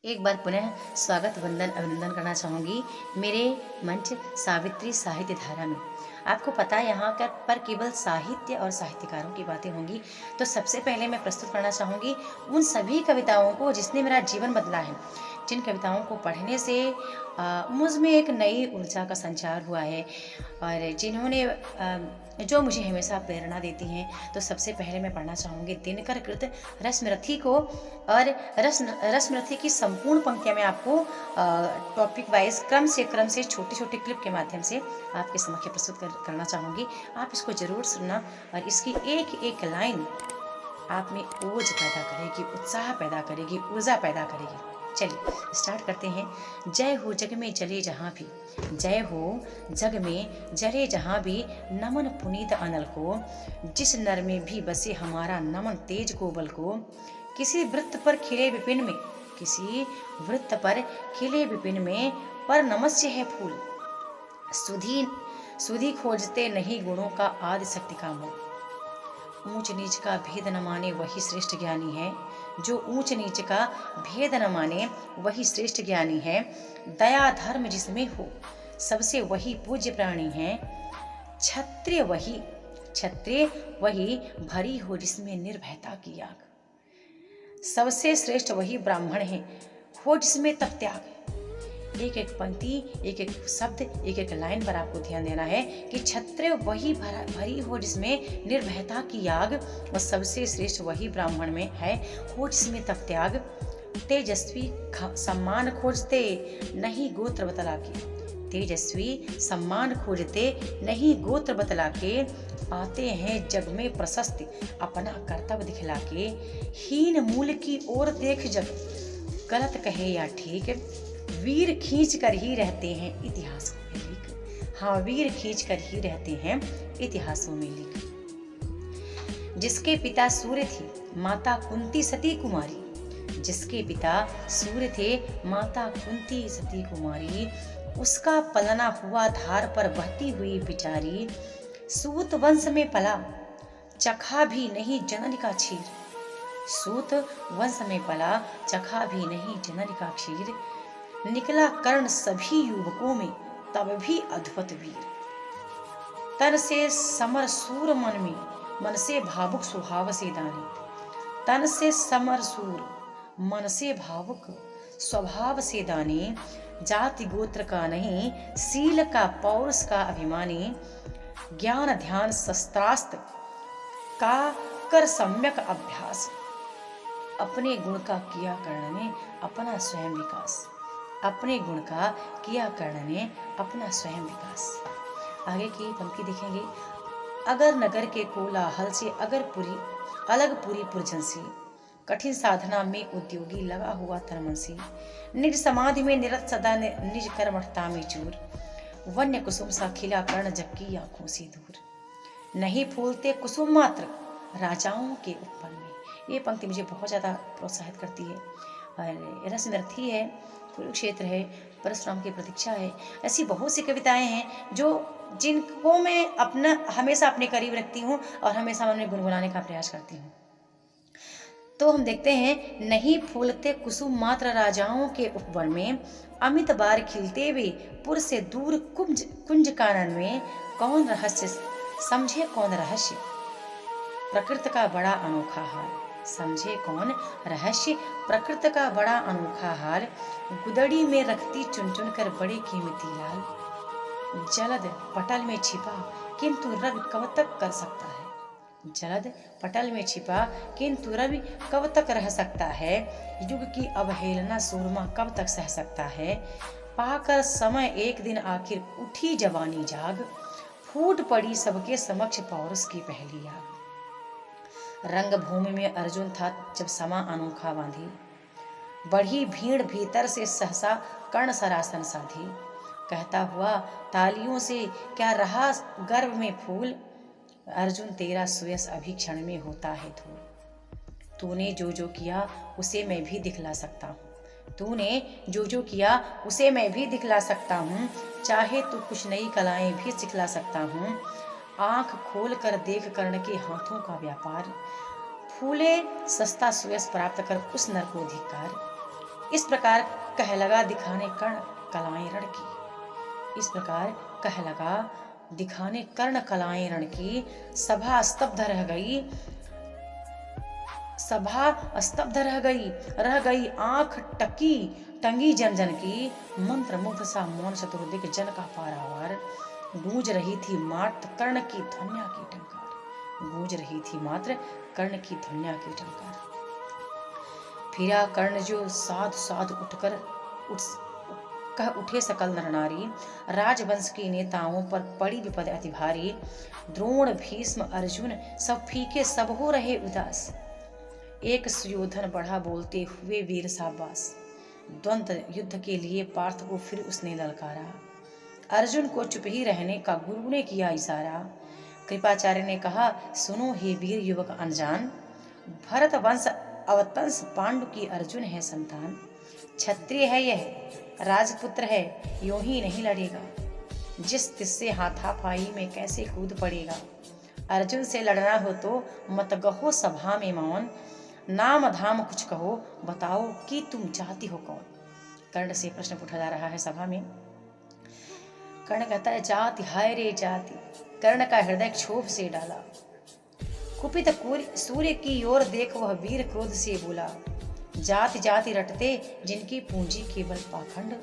एक बार पुनः स्वागत वंदन अभिनंदन करना चाहूँगी मेरे मंच सावित्री साहित्य धारा में। आपको पता है यहाँ का पर केवल साहित्य और साहित्यकारों की बातें होंगी। तो सबसे पहले मैं प्रस्तुत करना चाहूँगी उन सभी कविताओं को जिसने मेरा जीवन बदला है, जिन कविताओं को पढ़ने से मुझ में एक नई ऊर्जा का संचार हुआ है और जिन्होंने जो मुझे हमेशा प्रेरणा देती हैं। तो सबसे पहले मैं पढ़ना चाहूँगी दिनकर कृत रसमरथी को। और रसमरथी की संपूर्ण पंक्तियाँ मैं आपको टॉपिक वाइज क्रम से छोटे-छोटे क्लिप के माध्यम से आपके समक्ष प्रस्तुत करना चाहूँगी। आप इसको ज़रूर सुनना और इसकी एक-एक लाइन आप में ओज पैदा करेगी, उत्साह पैदा करेगी, ऊर्जा पैदा करेगी। चलिए स्टार्ट करते हैं। जय हो जग में जले जहाँ भी, जय हो जग में जले जहाँ भी, नमन पुनीत अनल को, जिस नर में भी बसे हमारा नमन तेज को बल को। किसी वृत्त पर खिले विपिन में, किसी वृत्त पर खिले विपिन में, पर नमस्य है फूल। सुधी सुधी खोजते नहीं गुणों का आदि शक्ति का मोह। ऊंच नीच का भेद न माने वही श्रेष्ठ ज्ञानी है, जो ऊंच नीच का भेद न माने वही श्रेष्ठ ज्ञानी है। दया धर्म जिसमें हो सबसे वही पूज्य प्राणी है। क्षत्रिय वही भरी हो जिसमें निर्भयता की आग। सबसे श्रेष्ठ वही ब्राह्मण है हो जिसमें तप त्याग। एक एक पंक्ति, एक एक शब्द, एक एक लाइन पर आपको ध्यान देना है कि क्षत्रिय वही भरी हो जिसमें निर्भयता की आग, और सबसे श्रेष्ठ वही ब्राह्मण में है हो जिसमें तप त्याग। तेजस्वी सम्मान खोजते नहीं गोत्र बतला के, तेजस्वी सम्मान खोजते नहीं गोत्र बतला के, पाते हैं जग में प्रशस्ति अपना कर्तव्य दिखला के। हीन मूल की ओर देख जग, गलत कहे या ठीक, वीर खींच कर ही रहते हैं इतिहासों में लिख। हाँ, वीर खींच कर ही रहते हैं इतिहासों में लिख। जिसके पिता सूर्य थे माता कुंती सती कुमारी, जिसके पिता सूर्य थे माता कुंती सती कुमारी, उसका पलना हुआ धार पर बहती हुई बिचारी। सूत वंश में पला चखा भी नहीं जननी का क्षीर, सूत वंश में पला चखा भी नहीं जननी का क्षीर। निकला कर्ण सभी युवकों में तब भी अद्भुत वीर, तन से समर सूर मन में, मन से भावुक स्वभाव से दानी। तन से समर सूर मन से भावुक स्वभाव से दानी, जाति गोत्र का नहीं सील का पौरुष का अभिमानी। ज्ञान ध्यान शस्त्रास्त्र का कर सम्यक अभ्यास, अपने गुण का किया कर्ण ने अपना स्वयं विकास, अपने गुण का किया कर्ण ने अपना स्वयं विकास। आगे की पंक्ति देखेंगे। अगर नगर के कोलाहल से अलग पूरी पुरजन से, कठिन साधना में उद्योगी लगा हुआ तन से, निज समाधि में निरत सदा निज कर्मठता में चूर। वन्य कुसुम सा खिला कर्ण जग की आंखों से दूर, नहीं फूलते कुसुम मात्र राजाओं के उपवन में। ये पंक्ति मुझे बहुत ज़्यादा प्रोत्साहित करती है। और रसमरथी है, कुरुक्षेत्र है, परशुराम की प्रतीक्षा है। ऐसी बहुत सी कविताएं हैं जिनको मैं हमेशा अपने करीब रखती हूँ और हमेशा उन्हें गुनगुनाने का प्रयास करती हूँ। तो हम देखते हैं, नहीं फूलते कुसुम मात्र राजाओं के उपवन में, अमित बार खिलते हुए पुर से दूर कुंज कानन में। कौन रहस्य समझे कौन रहस्य, प्रकृति का बड़ा अनोखा हाल, समझे कौन रहस्य प्रकृति का बड़ा अनोखा हाल। गुदड़ी में रखती चुन चुन कर बड़े कीमती लाल, जलद पटल में छिपा किंतु रवि कब तक कर सकता है, जलद पटल में छिपा किंतु रवि कब तक रह सकता है। युग की अवहेलना सूरमा कब तक सह सकता है। पाकर समय एक दिन आखिर उठी जवानी जाग, फूट पड़ी सबके समक्ष पौरुष की पहली आग। रंग भूमि में अर्जुन था जब समा अनोखा बांधी, बढ़ी भीड़ भीतर से सहसा कर्ण सरासन साधी। कहता हुआ तालियों से क्या रहा गर्व में फूल, अर्जुन तेरा सुयस अभी क्षण में होता है धूल। तूने जो जो किया उसे मैं भी दिखला सकता हूँ, तूने जो जो किया उसे मैं भी दिखला सकता हूँ। चाहे तो कुछ नई कलाएं भी सिखला सकता हूँ। आंख खोल कर देख कर्ण के हाथों का व्यापार, फूले सस्ता सुयस प्राप्त कर उस नर को धिक्कार। इस प्रकार कह लगा दिखाने कर्ण कलाएं रण की। इस प्रकार कह लगा दिखाने कर्ण कलाएं रण की। सभा स्तब्ध रह गई, सभा स्तब्ध रह गई आंख टकी टंगी जन जन की। मंत्र मुग्ध सा मौन चतुर्दिक जन का पारावार। गूंज रही थी मात्र कर्ण की ध्वन्या की टंकार। गूंज रही थी मात्र कर्ण की ध्वन्या की टंकार। फिरा कर्ण जो साधु साधु उठकर कह उठे सकल नर नारी। राजवंश के नेताओं पर पड़ी विपद अति भारी। द्रोण भीष्म अर्जुन सब फीके सब हो रहे उदास। एक सुयोधन बढ़ा बोलते हुए वीर शाबाश। द्वंद्व युद्ध के लिए पार्थ को फिर उसने ललकारा। अर्जुन को चुप ही रहने का गुरु ने किया इशारा। कृपाचार्य ने कहा सुनो हे वीर युवक अनजान। भरत वंश अवतंस पांडु की अर्जुन है संतान। क्षत्रिय है यह राजपुत्र है यूं ही नहीं लड़ेगा। जिस तिससे हाथापाई में कैसे कूद पड़ेगा। अर्जुन से लड़ना हो तो मत कहो सभा में मौन। नाम धाम कुछ कहो बताओ कि तुम जाति हो कौन। कर्ण से प्रश्न पूछा जा रहा है सभा में। कर्ण कहता है जाति हाय रे जाति। कर्ण का हृदय क्षोभ से डाला। कुपित सूर्य की ओर देख वह वीर क्रोध से बोला। जाति जाति रटते जिनकी पूंजी केवल पाखंड।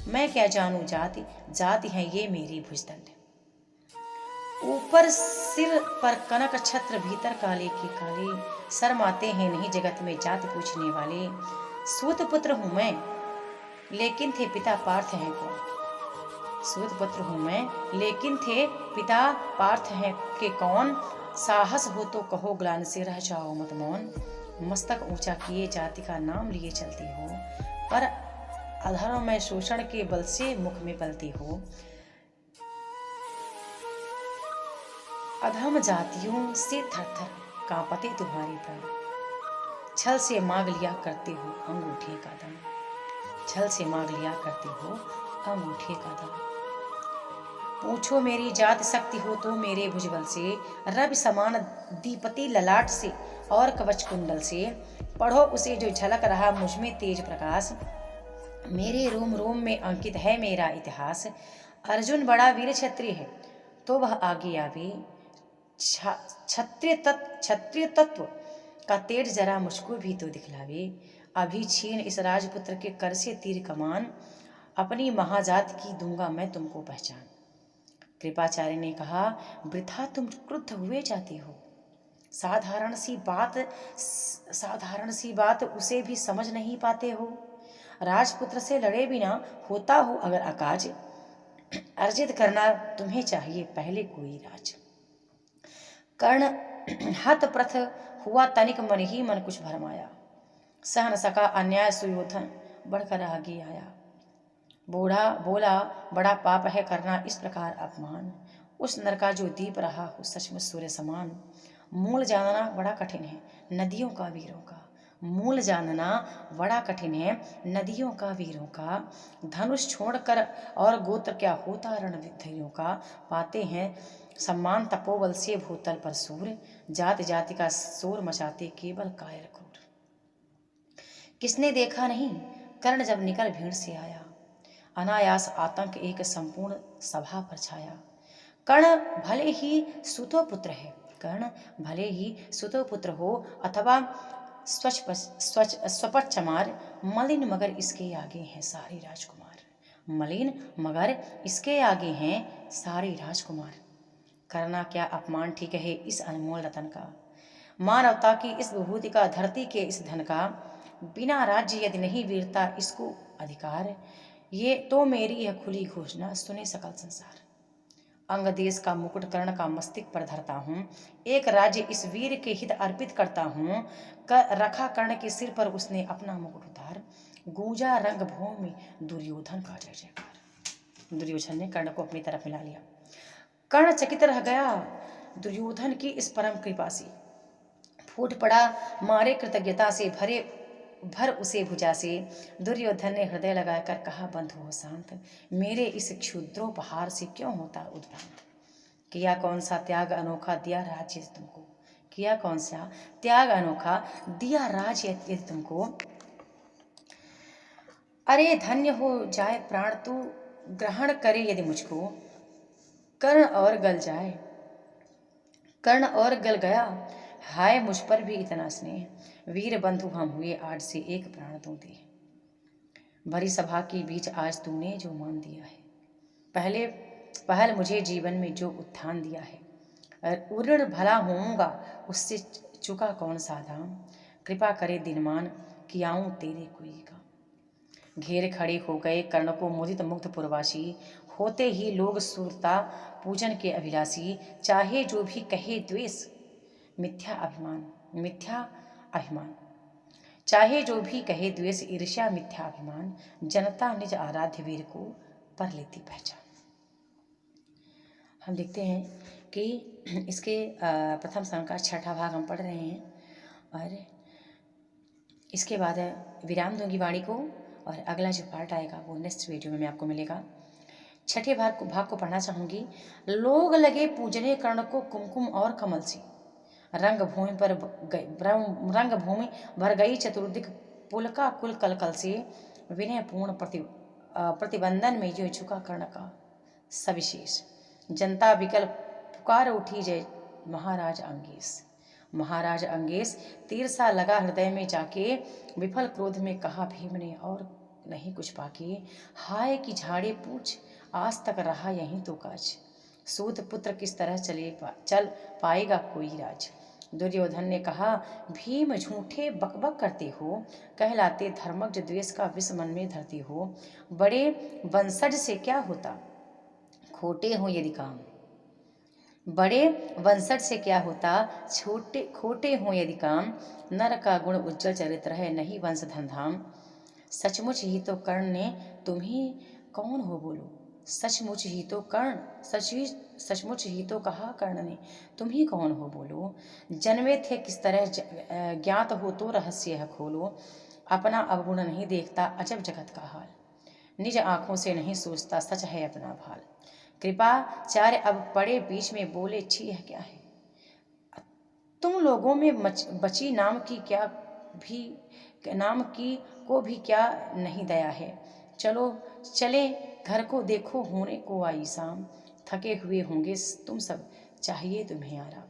मैं क्या जानू जाति, जाति है ये मेरी भुजदंड। ऊपर सिर पर कनक छत्र भीतर काले के काले। शर्माते हैं नहीं जगत में जाति पूछने वाले। सूत पुत्र हूं मैं लेकिन थे पिता पार्थ हैं कौन। सूत पुत्र हूं मैं लेकिन थे पिता पार्थ हैं के कौन। साहस हो तो कहो ग्लान से रह जाओ मत मौन। मस्तक ऊंचा किए जाति का नाम लिए चलती हो। पर अधर्म में शोषण के बल से मुख में पलती हो। अधम जातियों से थर थर कांपते तुम्हारे प्राण। छल से मांग लिया करते हो अंगूठे का दम। छल से मांग लिया करते हो अंगूठे का दम। पूछो मेरी जात शक्ति हो तो मेरे भुजबल से। रवि समान दीपति ललाट से और कवच कुंडल से। पढ़ो उसे जो झलक रहा मुझमें तेज प्रकाश। मेरे रोम रोम में अंकित है मेरा इतिहास। अर्जुन बड़ा वीर क्षत्रिय है तो वह आगे आवे। क्षत्रिय तत्व का तेज जरा मुझको भी तो दिखलावे। अभी छीन इस राजपुत्र के कर से तीर कमान। अपनी महाजात की दूंगा मैं तुमको पहचान। कृपाचार्य ने कहा वृथा तुम क्रुद्ध हुए जाती हो। साधारण सी बात उसे भी समझ नहीं पाते हो। राजपुत्र से लड़े बिना होता हो अगर अकाज। अर्जित करना तुम्हें चाहिए पहले कोई राज। कर्ण हत प्रथ हुआ तनिक मन ही मन कुछ भरमाया। सह न सका अन्याय सुयोधन बढ़कर आगे आया। बूढ़ा बोला बड़ा पाप है करना इस प्रकार अपमान। उस नर का जो दीप रहा हो सचमुच सूर्य समान। मूल जानना बड़ा कठिन है नदियों का वीरों का। मूल जानना बड़ा कठिन है नदियों का वीरों का। धनुष छोड़कर और गोत्र क्या होता रणविद्धियों का। पाते हैं सम्मान तपोबल से भूतल पर सूर। जाति जाति का शोर मचाते केवल कायर क्रूर। किसने देखा नहीं कर्ण जब निकल भीड़ से आया। अनायास आतंक एक संपूर्ण सभा पर छाया। कर्ण भले ही सुतोपुत्र है। कर्ण भले ही सुतोपुत्र हो अथवा स्वपट चमार। मलिन मगर इसके आगे हैं सारे राजकुमार। मलिन मगर इसके आगे हैं सारे राजकुमार। करना क्या अपमान ठीक है इस अनमोल रतन का। मानवता की इस विभूति का धरती के इस धन का। बिना राज्य यदि नहीं वीरता इसको अधिकार। ये तो मेरी यह खुली घोषणा सुने सकल संसार। अंग देश का मुकुट कर्ण का मस्तिष्क पर धरता हूँ। एक राज्य इस वीर के हित अर्पित करता हूँ। रखा कर्ण के सिर पर उसने अपना मुकुट उतार। गूंजा रंग भूमि में दुर्योधन का जय जयकार। दुर्योधन ने कर्ण को अपनी तरफ मिला लिया। कर्ण चकित रह गया दुर्योधन की इस परम कृपा से। फूट पड़ा मारे कृतज्ञता से भर उसे भुजा से। दुर्योधन ने हृदय लगाकर कहा बंधु हो शांत। मेरे इस क्षुद्रोपहार से क्यों होता उद्भ्रांत। किया कौन सा त्याग अनोखा दिया राज्य तुमको। किया कौन सा त्याग अनोखा दिया राज्य यदि तुमको। अरे धन्य हो जाए प्राण तू ग्रहण करे यदि मुझको, कर्ण और गल जाए, कर्ण और गल गया, हाय मुझ पर भी इतना स्नेह, वीर बंधु हम हुए आज से एक प्राण तू दे। भरी सभा के बीच आज तूने जो मान दिया है, पहले पहल मुझे जीवन में जो उत्थान दिया है, उऋण भला होऊंगा उससे चुका कौन सा दाम, कृपा करे दिनमान कियाऊं तेरे कोई काम। घेर खड़े हो गए कर्ण को मुदित मुग्ध पुरवासी, होते ही लोग सूरता पूजन के अभिलाषी, चाहे जो भी कहे द्वेष मिथ्या अभिमान, मिथ्या अभिमान, चाहे जो भी कहे द्वेष ईर्ष्या मिथ्या अभिमान, जनता निज आराध्य वीर को पर लेती पहचान। हम देखते हैं कि इसके प्रथम संग का छठा भाग हम पढ़ रहे हैं, और इसके बाद विराम दूंगी वाणी को, और अगला जो पार्ट आएगा वो नेक्स्ट वीडियो में आपको मिलेगा। छठे भाग को पढ़ना चाहूँगी। लोग लगे पूजने कर्ण को कुमकुम और कमल सी, रंगभूमि भर गई चतुर्दिक पुलका कुल कलकल से, विनय पूर्ण प्रतिबंधन में जो झुका कर्ण का सविशेष, जनता विकल पुकार उठी जय महाराज अंगेश। महाराज अंगेश तीर सा लगा हृदय में जाके, विफल क्रोध में कहा भीम ने और नहीं कुछ पाके, हाय की झाड़े पूछ आज तक रहा यहीं तो काज, सूत पुत्र किस तरह चल पाएगा कोई राज। दुर्योधन ने कहा भीम झूठे बकबक करते हो, कहलाते धर्मज्ञ द्वेष का विष मन में धरते हो, बड़े वंशज से क्या होता खोटे हो यदि काम, बड़े वंशज से क्या होता खोटे हो यदि काम, नर का गुण उज्जवल चरित्र है नहीं वंश धनधाम। सचमुच ही तो कर्ण ने तुम्ही कौन हो बोलो, सचमुच ही तो सचमुच ही तो कहा कर्ण ने तुम्ही कौन हो बोलो, जन्मे थे किस तरह ज्ञात हो तो रहस्य है खोलो, अपना अवगुण नहीं देखता अजब जगत का हाल, निज आंखों से नहीं सोचता सच है अपना भाल। कृपाचार्य अब पड़े बीच में बोले छी है क्या है, तुम लोगों में बची नाम की को भी क्या नहीं दया है, चलो चले घर को देखो होने को आई शाम, थके हुए होंगे तुम सब चाहिए तुम्हें आराम।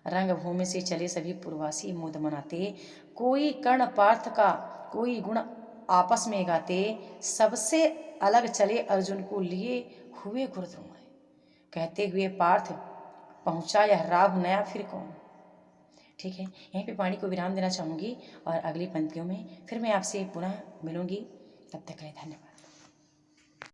रंगभूमि से चले सभी पुरवासी मोद मनाते, कोई कर्ण पार्थ का कोई गुण आपस में गाते, सबसे अलग चले अर्जुन को लिए हुए गुरुद्रोण, कहते हुए पार्थ पहुंचा यह राह नया फिर कौन। ठीक है, यहीं पे वाणी को विराम देना चाहूँगी, और अगली पंक्तियों में फिर मैं आपसे पुनः मिलूंगी। तब तक के लिए धन्यवाद।